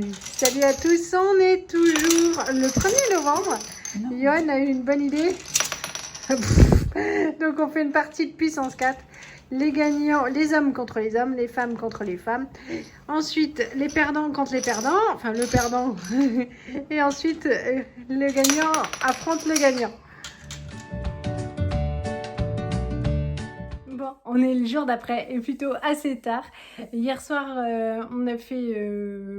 Salut à tous, on est toujours le 1er novembre. Johan a eu une bonne idée. Donc on fait une partie de puissance 4. Les gagnants, les hommes contre les hommes, les femmes contre les femmes. Ensuite, les perdants contre les perdants. Enfin, le perdant. Et ensuite, le gagnant affronte le gagnant. Bon, on est le jour d'après et plutôt assez tard. Hier soir, on a fait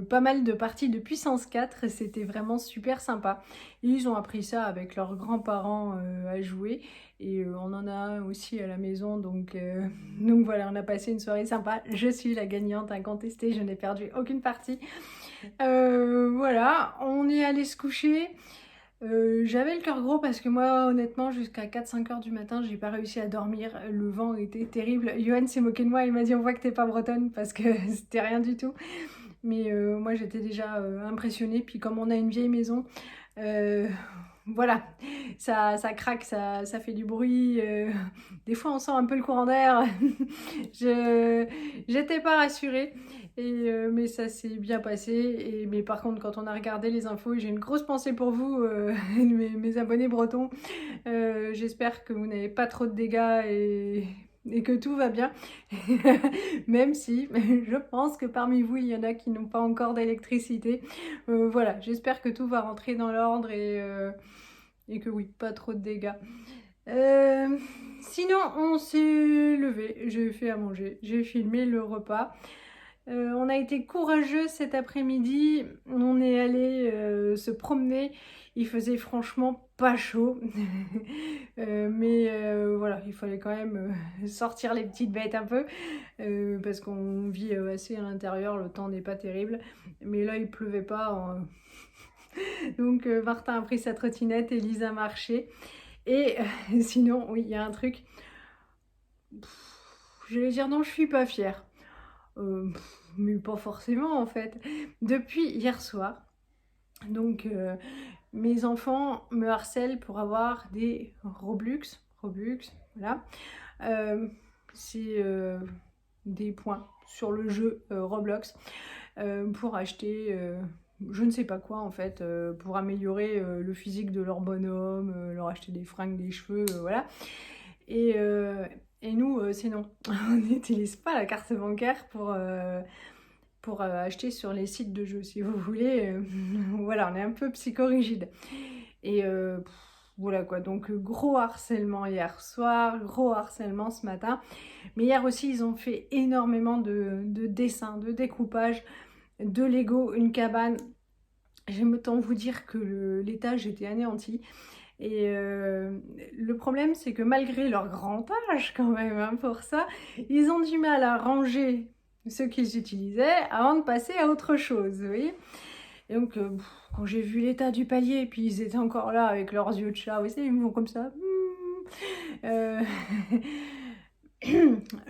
pas mal de parties de puissance 4. C'était vraiment super sympa. Ils ont appris ça avec leurs grands-parents à jouer. Et on en a un aussi à la maison. Donc voilà, on a passé une soirée sympa. Je suis la gagnante incontestée. Je n'ai perdu aucune partie. Voilà, on est allé se coucher. J'avais le cœur gros parce que moi, honnêtement, jusqu'à 4-5 heures du matin, j'ai pas réussi à dormir. Le vent était terrible. Johan s'est moqué de moi, il m'a dit on voit que t'es pas bretonne parce que c'était rien du tout. Mais moi, j'étais déjà impressionnée. Puis comme on a une vieille maison, voilà, ça craque, ça fait du bruit. Des fois, on sent un peu le courant d'air. J'étais pas rassurée. Mais ça s'est bien passé. Mais par contre, quand on a regardé les infos, j'ai une grosse pensée pour vous, mes abonnés bretons. J'espère que vous n'avez pas trop de dégâts et que tout va bien. Même si je pense que parmi vous, il y en a qui n'ont pas encore d'électricité. Voilà, j'espère que tout va rentrer dans l'ordre et que oui, pas trop de dégâts. Sinon, on s'est levé, j'ai fait à manger, j'ai filmé le repas. On a été courageux cet après-midi, on est allé se promener, il faisait franchement pas chaud, mais voilà, il fallait quand même sortir les petites bêtes un peu, parce qu'on vit assez à l'intérieur, le temps n'est pas terrible, mais là il pleuvait pas, donc Martin a pris sa trottinette et Lisa a marché, et sinon, oui, il y a un truc, je vais dire non, je suis pas fière. Mais pas forcément en fait. Depuis hier soir, donc mes enfants me harcèlent pour avoir des Robux, voilà. C'est des points sur le jeu Roblox pour acheter je ne sais pas quoi en fait, pour améliorer le physique de leur bonhomme, leur acheter des fringues, des cheveux, voilà. Et nous, c'est non. On n'utilise pas la carte bancaire pour acheter sur les sites de jeux, si vous voulez. Voilà, on est un peu psychorigide. Et voilà quoi, donc gros harcèlement hier soir, gros harcèlement ce matin. Mais hier aussi, ils ont fait énormément de dessins, de découpage, de Lego, une cabane. J'aime autant vous dire que l'étage était anéanti. Et le problème, c'est que malgré leur grand âge quand même, hein, pour ça, ils ont du mal à ranger ce qu'ils utilisaient avant de passer à autre chose, vous voyez. Et donc, quand j'ai vu l'état du palier, puis ils étaient encore là avec leurs yeux de chat, vous savez, ils me font comme ça.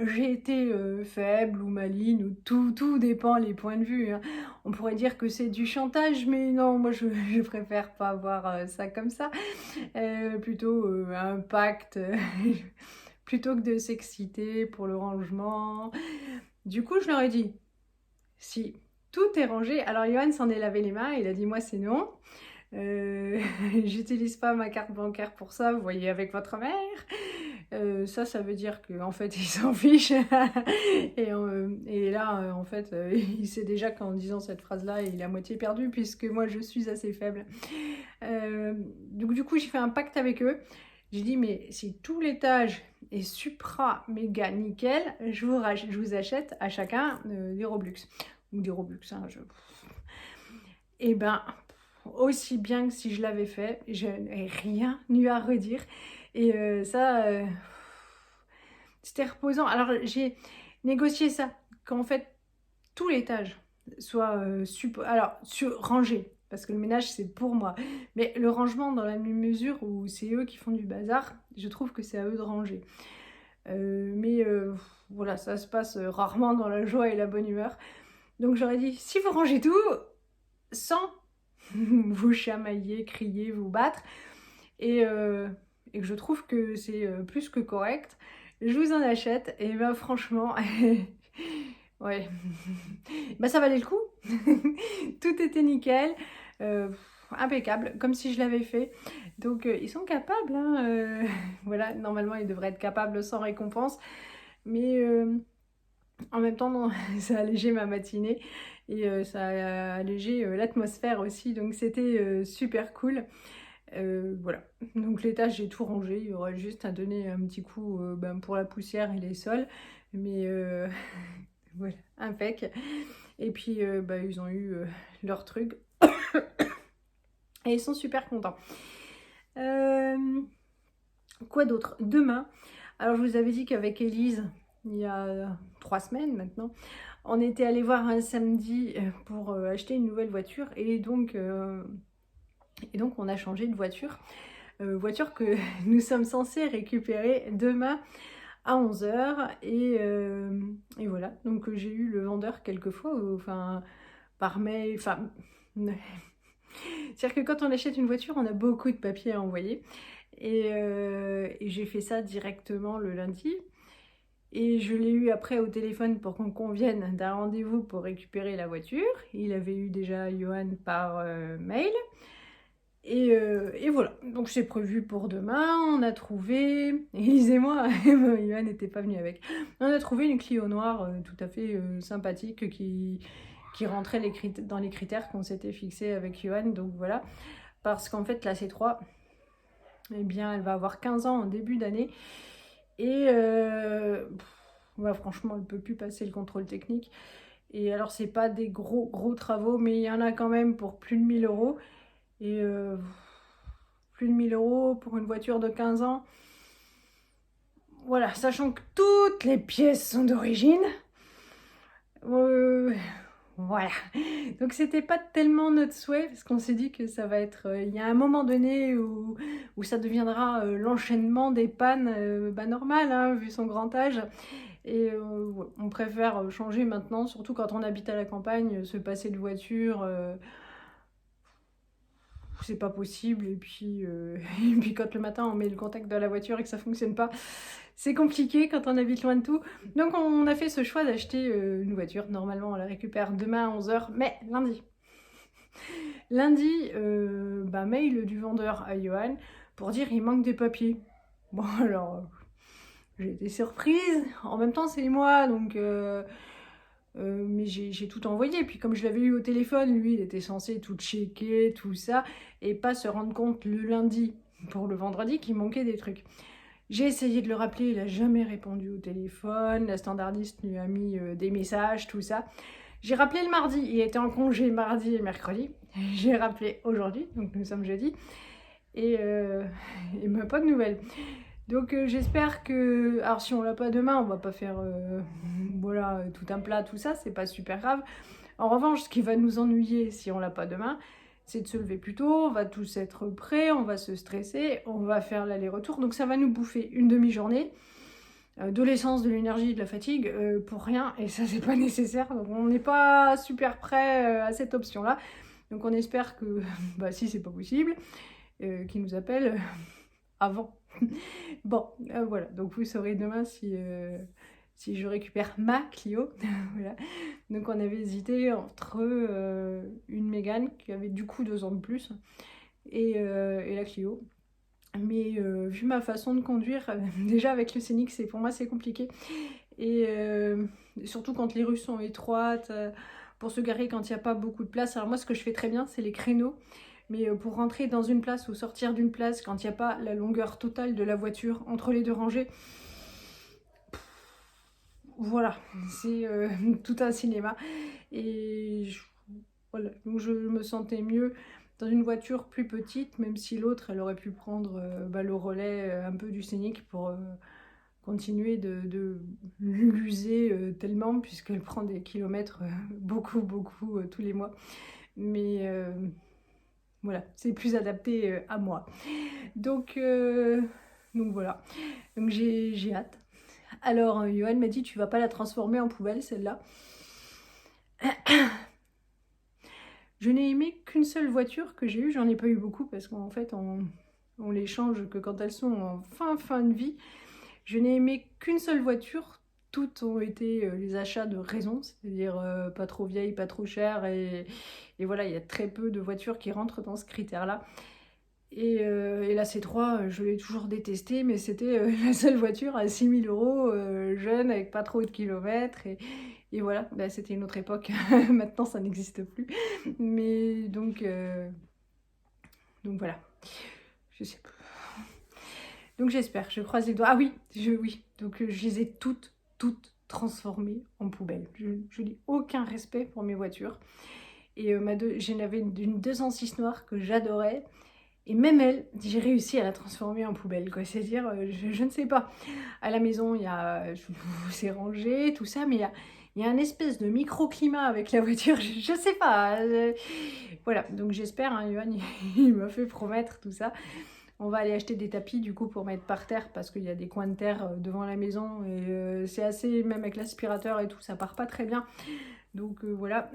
J'ai été faible ou maligne, ou tout dépend les points de vue, hein. On pourrait dire que c'est du chantage, mais non, moi je préfère pas voir ça comme ça. Plutôt un pacte, plutôt que de s'exciter pour le rangement. Du coup, je leur ai dit, si tout est rangé, alors Johan s'en est lavé les mains, il a dit moi c'est non. J'utilise pas ma carte bancaire pour ça, vous voyez avec votre mère. Ça veut dire qu'en fait il s'en fiche. Et là en fait il sait déjà qu'en disant cette phrase là il est à moitié perdu puisque moi je suis assez faible. Donc du coup j'ai fait un pacte avec eux. J'ai dit mais si tout l'étage est supra méga nickel, je vous achète à chacun des Robux. Ou des Robux, hein, Et ben aussi bien que si je l'avais fait, je n'ai rien eu à redire. Et ça, c'était reposant. Alors j'ai négocié ça, qu'en fait tout l'étage soit rangé, parce que le ménage c'est pour moi. Mais le rangement dans la même mesure où c'est eux qui font du bazar, je trouve que c'est à eux de ranger. Mais voilà, ça se passe rarement dans la joie et la bonne humeur. Donc j'aurais dit, si vous rangez tout, sans vous chamailler, crier, vous battre, et que je trouve que c'est plus que correct, je vous en achète, et ben franchement, Ouais, bah ça valait le coup. Tout était nickel, impeccable, comme si je l'avais fait. Donc ils sont capables, hein, voilà, normalement ils devraient être capables sans récompense. Mais en même temps, non, ça a allégé ma matinée et ça a allégé l'atmosphère aussi. Donc c'était super cool. Voilà, donc les tâches, j'ai tout rangé. Il y aurait juste à donner un petit coup ben, pour la poussière et les sols. Mais voilà, impec. Et puis, bah, ils ont eu leur truc. Et ils sont super contents. Quoi d'autre? Demain, alors je vous avais dit qu'avec Élise, il y a 3 semaines maintenant, on était allé voir un samedi pour acheter une nouvelle voiture. Et donc on a changé de voiture. Voiture que nous sommes censés récupérer demain à 11h. Et voilà, donc j'ai eu le vendeur quelques fois, enfin par mail, enfin... C'est-à-dire que quand on achète une voiture, on a beaucoup de papiers à envoyer. Et j'ai fait ça directement le lundi. Et je l'ai eu après au téléphone pour qu'on convienne d'un rendez-vous pour récupérer la voiture. Il avait eu déjà Johan par mail. Et voilà, donc c'est prévu pour demain. On a trouvé, Élise et moi, Johan n'était pas venu avec, on a trouvé une Clio noire tout à fait sympathique qui rentrait dans les critères qu'on s'était fixés avec Johan. Donc voilà, parce qu'en fait la C3, eh bien elle va avoir 15 ans en début d'année. Et ouais, franchement elle peut plus passer le contrôle technique. Et alors c'est pas des gros travaux, mais il y en a quand même pour plus de 1000 euros. Et plus de 1000 euros pour une voiture de 15 ans. Voilà, sachant que toutes les pièces sont d'origine. Voilà. Donc c'était pas tellement notre souhait, parce qu'on s'est dit que ça va être... Il y a un moment donné où ça deviendra l'enchaînement des pannes bah, normal, hein, vu son grand âge. Et ouais, on préfère changer maintenant, surtout quand on habite à la campagne, se passer de voiture... c'est pas possible. Et puis, et puis quand le matin on met le contact de la voiture et que ça fonctionne pas, c'est compliqué quand on habite loin de tout. Donc on a fait ce choix d'acheter une voiture. Normalement on la récupère demain à 11h, mais lundi. Lundi, bah, mail du vendeur à Johan pour dire il manque des papiers. Bon alors, j'ai été surprise. En même temps c'est moi, donc... mais j'ai tout envoyé. Puis comme je l'avais eu au téléphone, lui, il était censé tout checker, tout ça, et pas se rendre compte le lundi pour le vendredi qu'il manquait des trucs. J'ai essayé de le rappeler, il n'a jamais répondu au téléphone. La standardiste lui a mis des messages, tout ça. J'ai rappelé le mardi, il était en congé mardi et mercredi. J'ai rappelé aujourd'hui, donc nous sommes jeudi, et il m'a pas de nouvelles. Donc j'espère que... Alors si on l'a pas demain, on va pas faire voilà, tout un plat, tout ça, c'est pas super grave. En revanche, ce qui va nous ennuyer si on l'a pas demain, c'est de se lever plus tôt, on va tous être prêts, on va se stresser, on va faire l'aller-retour. Donc ça va nous bouffer une demi-journée, de l'essence, de l'énergie, de la fatigue, pour rien, et ça c'est pas nécessaire. Donc on n'est pas super prêt à cette option-là. Donc on espère que, bah si c'est pas possible, qu'ils nous appellent avant. Bon, voilà, donc vous saurez demain si je récupère ma Clio. Voilà. Donc on avait hésité entre une Mégane qui avait du coup 2 ans de plus et la Clio. Mais vu ma façon de conduire, déjà avec le Scénic, pour moi c'est compliqué. Et surtout quand les rues sont étroites, pour se garer quand il n'y a pas beaucoup de place. Alors moi ce que je fais très bien, c'est les créneaux. Mais pour rentrer dans une place ou sortir d'une place, quand il n'y a pas la longueur totale de la voiture entre les deux rangées, voilà, c'est tout un cinéma. Et voilà, donc je me sentais mieux dans une voiture plus petite, même si l'autre, elle aurait pu prendre bah, le relais un peu du Scénic pour continuer de l'user tellement, puisqu'elle prend des kilomètres beaucoup tous les mois. Mais... voilà, c'est plus adapté à moi. Donc voilà. Donc j'ai hâte. Alors, Johan m'a dit, tu vas pas la transformer en poubelle, celle-là. Je n'ai aimé qu'une seule voiture que j'ai eue. J'en ai pas eu beaucoup parce qu'en fait, on les change que quand elles sont en fin de vie. Je n'ai aimé qu'une seule voiture toutes ont été les achats de raison, c'est-à-dire pas trop vieilles, pas trop chères, et voilà, il y a très peu de voitures qui rentrent dans ce critère-là. Et la C3, je l'ai toujours détestée, mais c'était la seule voiture à 6 000 €, jeune, avec pas trop de kilomètres, et voilà, bah, c'était une autre époque, maintenant ça n'existe plus. Mais donc voilà, je sais pas. Donc j'espère, je croise les doigts. Ah oui, oui, donc je les ai toutes transformées en poubelle. Je n'ai aucun respect pour mes voitures. Et j'en avais une 206 noire que j'adorais. Et même elle, j'ai réussi à la transformer en poubelle, quoi. C'est-à-dire, je ne sais pas. À la maison, c'est rangé, tout ça, mais il y a un espèce de microclimat avec la voiture, je sais pas. Voilà, donc j'espère, hein, Yohan, il m'a fait promettre tout ça. On va aller acheter des tapis du coup pour mettre par terre parce qu'il y a des coins de terre devant la maison et c'est assez, même avec l'aspirateur et tout, ça part pas très bien. Donc voilà,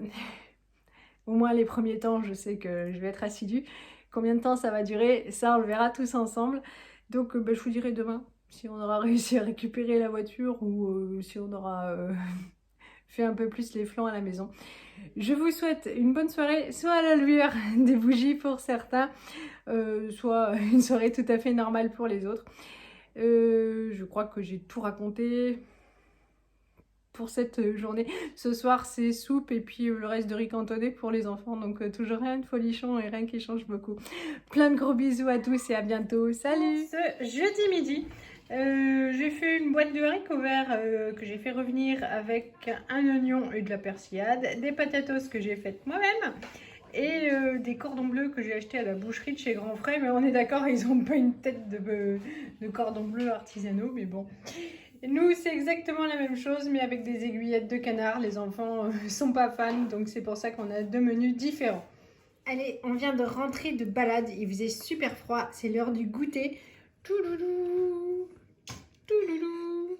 au moins les premiers temps, je sais que je vais être assidue. Combien de temps ça va durer, ça on le verra tous ensemble. Donc je vous dirai demain si on aura réussi à récupérer la voiture ou si on aura fait un peu plus les flancs à la maison. Je vous souhaite une bonne soirée, soit à la lueur des bougies pour certains, soit une soirée tout à fait normale pour les autres. Je crois que j'ai tout raconté pour cette journée. Ce soir, c'est soupe et puis le reste de riz cantonné pour les enfants. Donc toujours rien de folichon et rien qui change beaucoup. Plein de gros bisous à tous et à bientôt. Salut! Ce jeudi midi, j'ai fait une boîte de haricots verts que j'ai fait revenir avec un oignon et de la persillade, des patatos que j'ai faites moi-même et des cordons bleus que j'ai achetés à la boucherie de chez Grand Frais. Mais on est d'accord, ils n'ont pas une tête de cordons bleus artisanaux, mais bon. Nous, c'est exactement la même chose, mais avec des aiguillettes de canard. Les enfants sont pas fans, donc c'est pour ça qu'on a deux menus différents. Allez, on vient de rentrer de balade, il faisait super froid, c'est l'heure du goûter. Touloulou, touloulou.